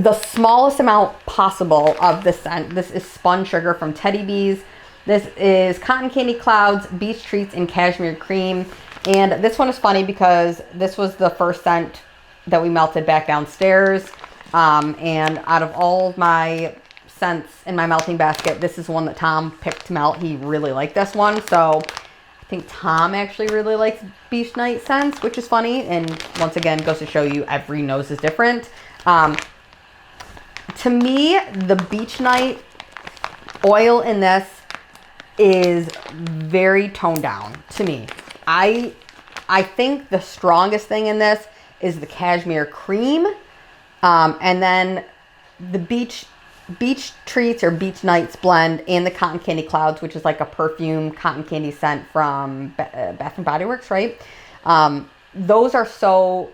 the smallest amount possible of this scent. This is Spun Sugar from Teddy Bees. This is Cotton Candy Clouds, Beach Treats, and Cashmere Cream. And this one is funny because this was the first scent that we melted back downstairs. And out of all of my scents in my melting basket, this is one that Tom picked to melt. He really liked this one. So I think Tom actually really likes beach night scents, which is funny. And once again, goes to show you every nose is different. To me, the beach night oil in this is very toned down to me. I think the strongest thing in this is the cashmere cream. And then the beach treats or beach nights blend and the cotton candy clouds, which is like a perfume cotton candy scent from Bath and Body Works, right? Those are so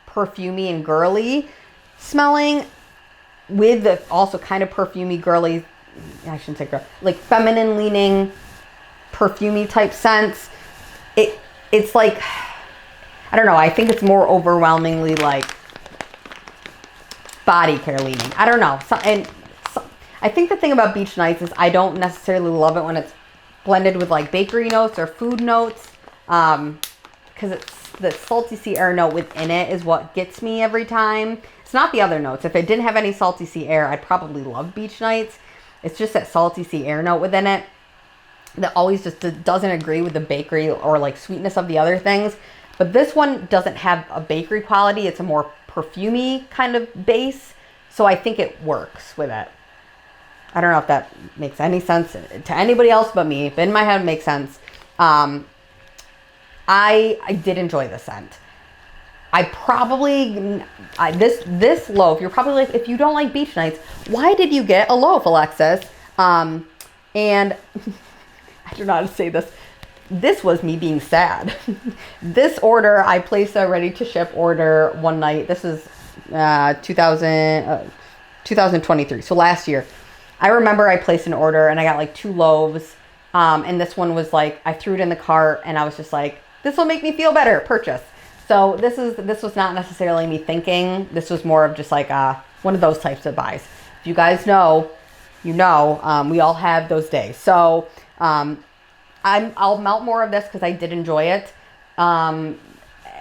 perfumey and girly smelling, with the also kind of perfumey, girly, I shouldn't say girl, like feminine leaning, perfumey type scents. It's like, I don't know, I think it's more overwhelmingly like body care leaning. I don't know. I think the thing about beach nights is I don't necessarily love it when it's blended with like bakery notes or food notes, because it's the salty sea air note within it is what gets me every time. It's not the other notes. If it didn't have any salty sea air, I'd probably love beach nights. It's just that salty sea air note within it that always just doesn't agree with the bakery or like sweetness of the other things. But this one doesn't have a bakery quality. It's a more perfumey kind of base. So I think it works with it. I don't know if that makes any sense to anybody else but me. But in my head, it makes sense. I did enjoy the scent. This loaf, you're probably like, if you don't like beach nights, why did you get a loaf, Alexis? And I don't know how to say this. This was me being sad. This order, I placed a ready to ship order one night. This is 2023, so last year. I remember I placed an order and I got like 2 loaves. And this one was like, I threw it in the cart and I was just like, this will make me feel better, purchase. So this was not necessarily me thinking. This was more of just like one of those types of buys. If you guys know, you know, we all have those days. So I'll melt more of this because I did enjoy it. And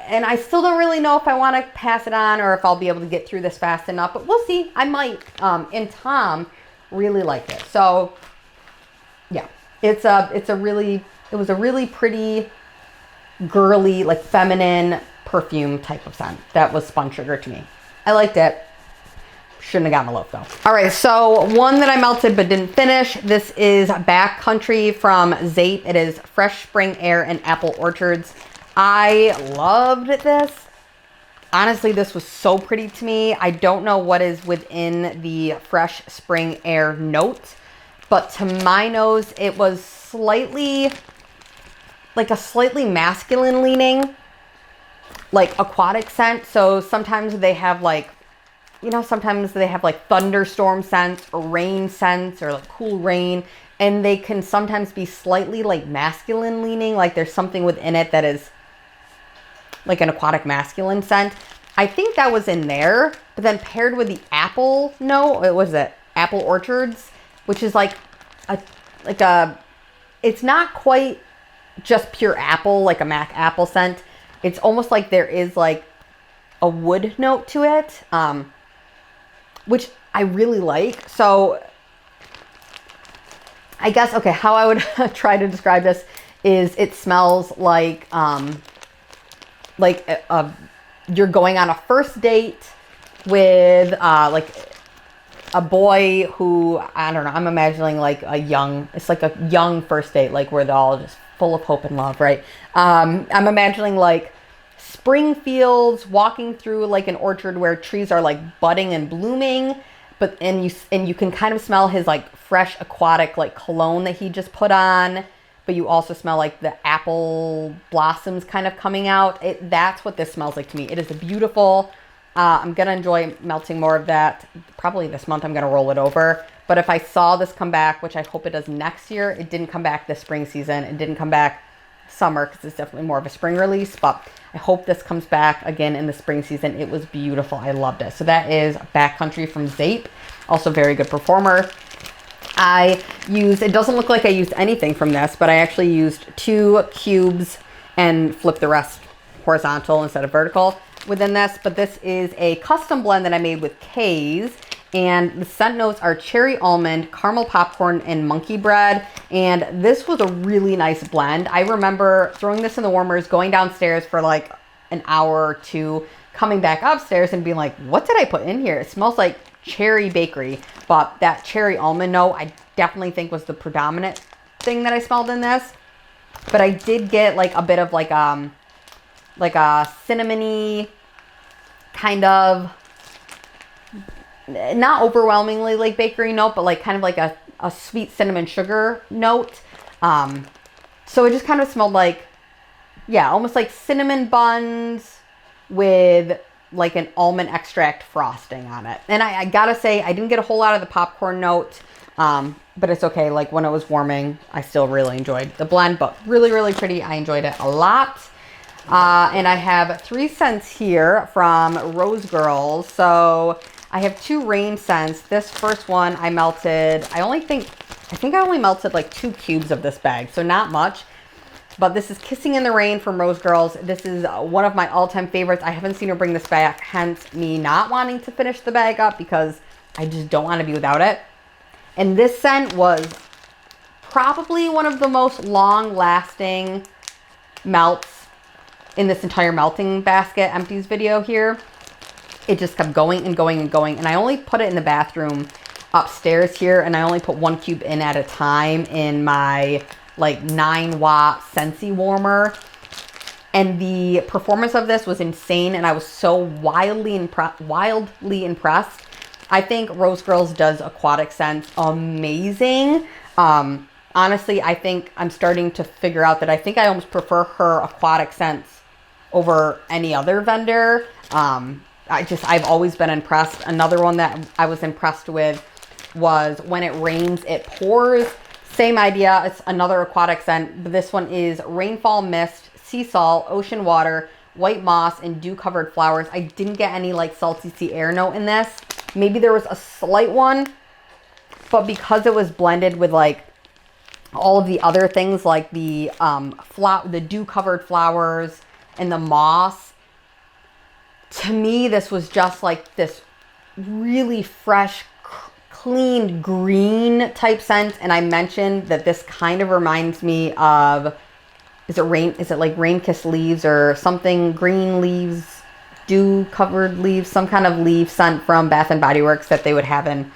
I still don't really know if I want to pass it on or if I'll be able to get through this fast enough, but we'll see. I might. And Tom really liked it. So yeah, it was a really pretty girly, like feminine perfume type of scent that was spun sugar to me. I liked it. Shouldn't have gotten a loaf though. All right, so one that I melted but didn't finish. This is Backcountry from Zape. It is Fresh Spring Air and Apple Orchards. I loved this. Honestly, this was so pretty to me. I don't know what is within the Fresh Spring Air note, but to my nose, it was slightly masculine leaning, like aquatic scent. So sometimes they have like, sometimes they have like thunderstorm scents or rain scents or like cool rain. And they can sometimes be slightly like masculine leaning. Like there's something within it that is like an aquatic masculine scent. I think that was in there. But then paired with the apple note, it was it Apple Orchards, which is like it's not quite just pure apple, like a Mac apple scent. It's almost like there is like a wood note to it, which I really like. So I guess, okay, how I would try to describe this is it smells like you're going on a first date with like a boy who, I don't know, I'm imagining like it's like a young first date, like where they're all just full of hope and love, right? I'm imagining like spring fields, walking through like an orchard where trees are like budding and blooming, and you can kind of smell his like fresh aquatic like cologne that he just put on, but you also smell like the apple blossoms kind of coming out. That's what this smells like to me. It is beautiful. I'm gonna enjoy melting more of that. Probably this month I'm gonna roll it over. But if I saw this come back, which I hope it does next year, it didn't come back this spring season. It didn't come back summer because it's definitely more of a spring release. But I hope this comes back again in the spring season. It was beautiful. I loved it. So that is Backcountry from Zape. Also very good performer. It doesn't look like I used anything from this, but I actually used 2 cubes and flipped the rest horizontal instead of vertical within this. But this is a custom blend that I made with K's. And the scent notes are cherry almond, caramel popcorn, and monkey bread. And this was a really nice blend. I remember throwing this in the warmers, going downstairs for like an hour or 2, coming back upstairs and being like, what did I put in here? It smells like cherry bakery. But that cherry almond note, I definitely think was the predominant frosting that I smelled in this, but I did get like a bit of like a cinnamony kind of, not overwhelmingly like bakery note, but like kind of like a sweet cinnamon sugar note. So it just kind of smelled like, yeah, almost like cinnamon buns with like an almond extract frosting on it. And I gotta say, I didn't get a whole lot of the popcorn note, but it's okay. Like when it was warming, I still really enjoyed the blend, but really, really pretty. I enjoyed it a lot. And I have 3 scents here from Rose Girls. So I have 2 rain scents. This first one I melted, I think I only melted like 2 cubes of this bag, so not much. But this is Kissing in the Rain from Rose Girls. This is one of my all-time favorites. I haven't seen her bring this back, hence me not wanting to finish the bag up because I just don't want to be without it. And this scent was probably one of the most long-lasting melts in this entire melting basket Empties video here. It just kept going and going and going. And I only put it in the bathroom upstairs here, and I only put 1 cube in at a time in my like 9-watt Sensei warmer. And the performance of this was insane, and I was so wildly impressed. I think Rose Girls does aquatic scents amazing. Honestly, I think I'm starting to figure out that I think I almost prefer her aquatic scents over any other vendor. I've always been impressed. Another one that I was impressed with was When It Rains, It Pours. Same idea. It's another aquatic scent, but this one is Rainfall Mist, Sea Salt, Ocean Water, White Moss, and Dew-Covered Flowers. I didn't get any like salty sea air note in this. Maybe there was a slight one, but because it was blended with like all of the other things like the dew-covered flowers and the moss, to me this was just like this really fresh, clean green type scent. And I mentioned that this kind of reminds me of, is it like rain-kissed leaves or something, green leaves, dew-covered leaves, some kind of leaf scent from Bath and Body Works that they would have in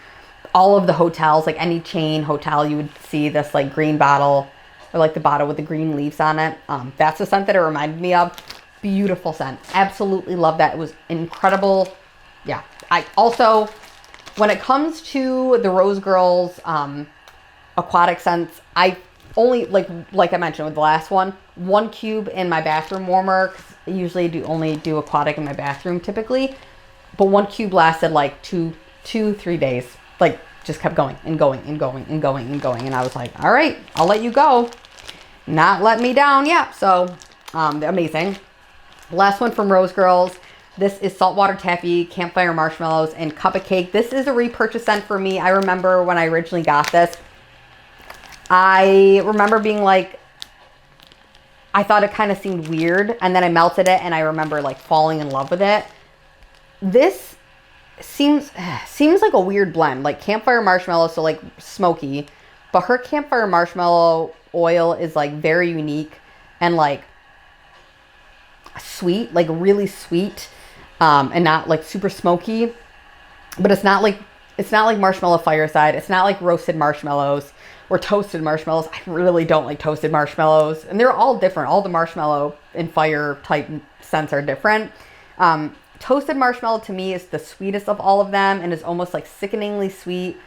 all of the hotels. Like any chain hotel, you would see this like green bottle, or like the bottle with the green leaves on it. That's the scent that it reminded me of. Beautiful scent. Absolutely love that. It was incredible. Yeah. I also, when it comes to the Rose Girls aquatic scents, I only, like I mentioned with the last one, 1 cube in my bathroom warmer, 'cause I usually only do aquatic in my bathroom typically, but 1 cube lasted like 3 days. Like just kept going and going and going and going and going. And I was like, all right, I'll let you go. Not let me down. Yeah. So amazing. Last one from Rose Girls. This is Saltwater Taffy, Campfire Marshmallows, and Cup of Cake. This is a repurchase scent for me. I remember when I originally got this, I remember being like, I thought it kind of seemed weird, and then I melted it, and I remember like falling in love with it. This seems like a weird blend, like campfire marshmallow, so like smoky, but her campfire marshmallow oil is like very unique and like sweet, like really sweet, and not like super smoky. But it's not like marshmallow fireside. It's not like roasted marshmallows or toasted marshmallows. I really don't like toasted marshmallows, and they're all different. All the marshmallow and fire type scents are different. Toasted marshmallow to me is the sweetest of all of them, and is almost like sickeningly sweet,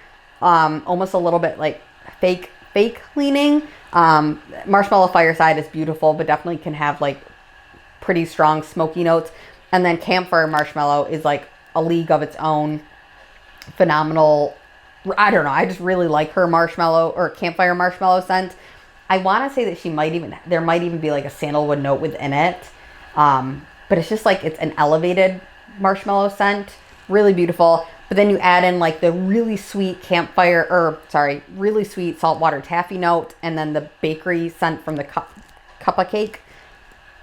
almost a little bit like fake leaning. Marshmallow fireside is beautiful, but definitely can have like pretty strong smoky notes. And then campfire marshmallow is like a league of its own. Phenomenal. I don't know. I just really like her marshmallow or campfire marshmallow scent. I want to say that there might even be like a sandalwood note within it. But it's just like, it's an elevated marshmallow scent. Really beautiful. But then you add in like the really sweet really sweet saltwater taffy note, and then the bakery scent from the cup of cake.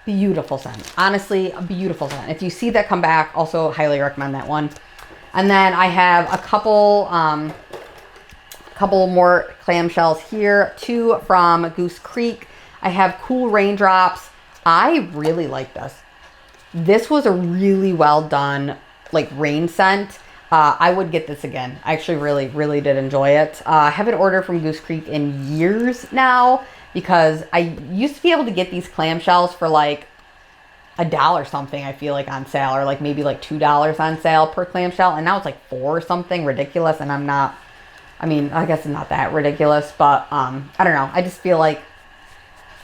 Beautiful scent. Honestly, a beautiful scent. If you see that come back, also highly recommend that one. And then I have a couple more clamshells here. 2 from Goose Creek. I have Cool Raindrops. I really like this. This was a really well done like rain scent. I would get this again. I actually really did enjoy it. I haven't ordered from Goose Creek in years now because I used to be able to get these clamshells for like $1 something, I feel like, on sale, or like maybe like $2 on sale per clamshell, and now it's like $4 or something ridiculous, and I'm not, I mean, I guess it's not that ridiculous, but I don't know. I just feel like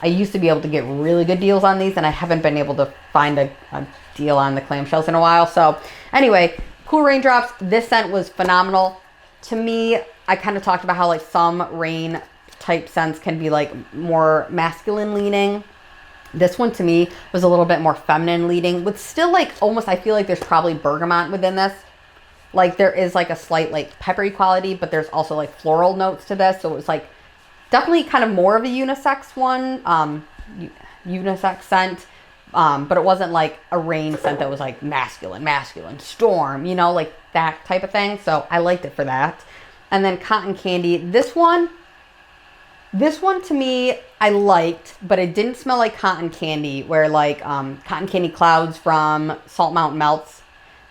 I used to be able to get really good deals on these, and I haven't been able to find a deal on the clamshells in a while. So anyway, Cool Raindrops. This scent was phenomenal. To me, I kind of talked about how like some rain type scents can be like more masculine leaning. This one to me was a little bit more feminine leaning, with still like almost, I feel like there's probably bergamot within this. Like there is like a slight like peppery quality, but there's also like floral notes to this. So it was like definitely kind of more of a unisex one, unisex scent. But it wasn't like a rain scent that was like masculine, storm, you know, like that type of thing. So I liked it for that. And then Cotton Candy. This one to me, I liked, but it didn't smell like cotton candy, where like Cotton Candy Clouds from Salt Mountain Melts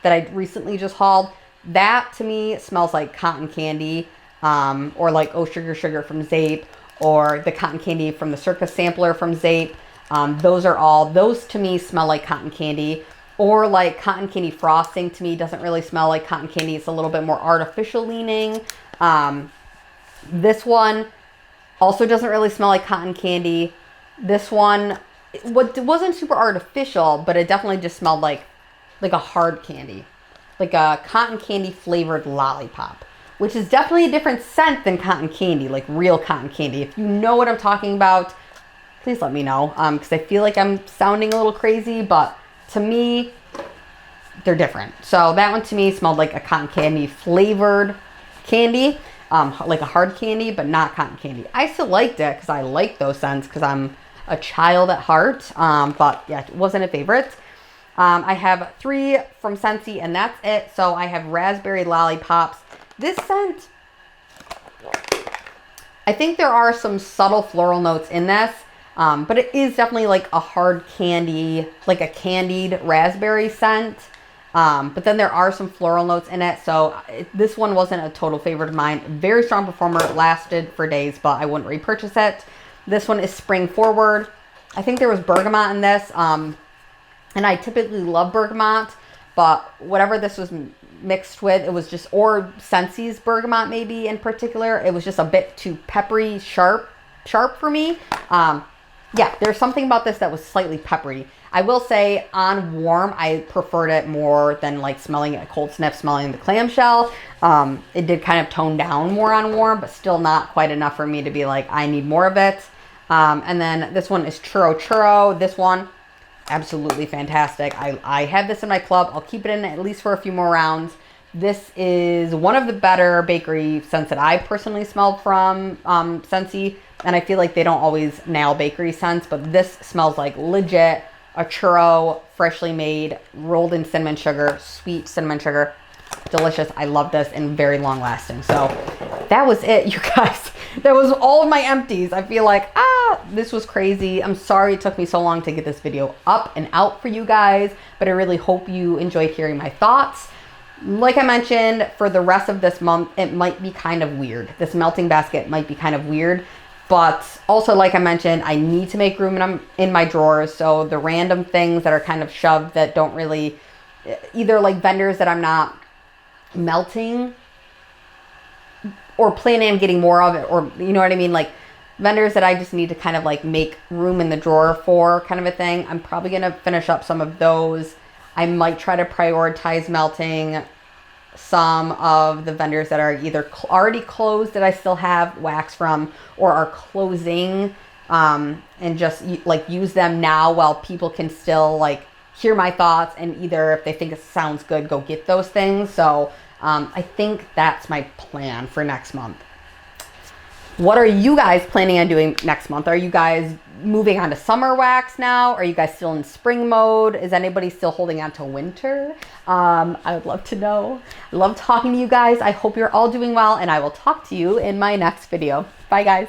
that I recently just hauled. That to me smells like cotton candy, or like Oh Sugar Sugar from Zape, or the cotton candy from the Circus sampler from Zape. Those to me smell like cotton candy. Or like cotton candy frosting to me doesn't really smell like cotton candy. It's a little bit more artificial leaning. This one also doesn't really smell like cotton candy. This one, it wasn't super artificial, but it definitely just smelled like a hard candy. Like a cotton candy flavored lollipop, which is definitely a different scent than cotton candy, like real cotton candy. If you know what I'm talking about, please let me know, because I feel like I'm sounding a little crazy, but to me, they're different. So that one to me smelled like a cotton candy flavored candy, like a hard candy, but not cotton candy. I still liked it because I like those scents because I'm a child at heart, but yeah, it wasn't a favorite. I have 3 from Sensei, and that's it. So I have raspberry lollipops. This scent, I think there are some subtle floral notes in this, but it is definitely like a hard candy, like a candied raspberry scent. But then there are some floral notes in it. So this one wasn't a total favorite of mine. Very strong performer, lasted for days, but I wouldn't repurchase it. This one is Spring Forward. I think there was bergamot in this. And I typically love bergamot, but whatever this was mixed with, it was just, or Sensei's bergamot maybe in particular, it was just a bit too peppery, sharp for me. Yeah, there's something about this that was slightly peppery. I will say on warm, I preferred it more than like smelling it, cold sniff, smelling the clamshell. It did kind of tone down more on warm, but still not quite enough for me to be like, I need more of it. And then this one is Churro Churro. This one, absolutely fantastic. I have this in my club. I'll keep it in at least for a few more rounds. This is one of the better bakery scents that I personally smelled from Sensei. And I feel like they don't always nail bakery scents, but this smells like legit a churro, freshly made, rolled in cinnamon sugar, sweet cinnamon sugar. Delicious. I love this and very long lasting. So that was it, you guys. That was all of my empties. I feel like, this was crazy. I'm sorry it took me so long to get this video up and out for you guys, but I really hope you enjoyed hearing my thoughts. Like I mentioned, for the rest of this month, it might be kind of weird. This melting basket might be kind of weird, but also, like I mentioned, I need to make room in my drawers. So the random things that are kind of shoved that don't really, either like vendors that I'm not melting or planning on getting more of it, or you know what I mean, like vendors that I just need to kind of like make room in the drawer for, kind of a thing. I'm probably going to finish up some of those. I might try to prioritize melting some of the vendors that are either already closed that I still have wax from, or are closing, and just like use them now while people can still like hear my thoughts, and either if they think it sounds good, go get those things. So I think that's my plan for next month. What are you guys planning on doing next month? Are you guys moving on to summer wax now? Are you guys still in spring mode? Is anybody still holding on to winter? I would love to know. I love talking to you guys. I hope you're all doing well, and I will talk to you in my next video. Bye, guys.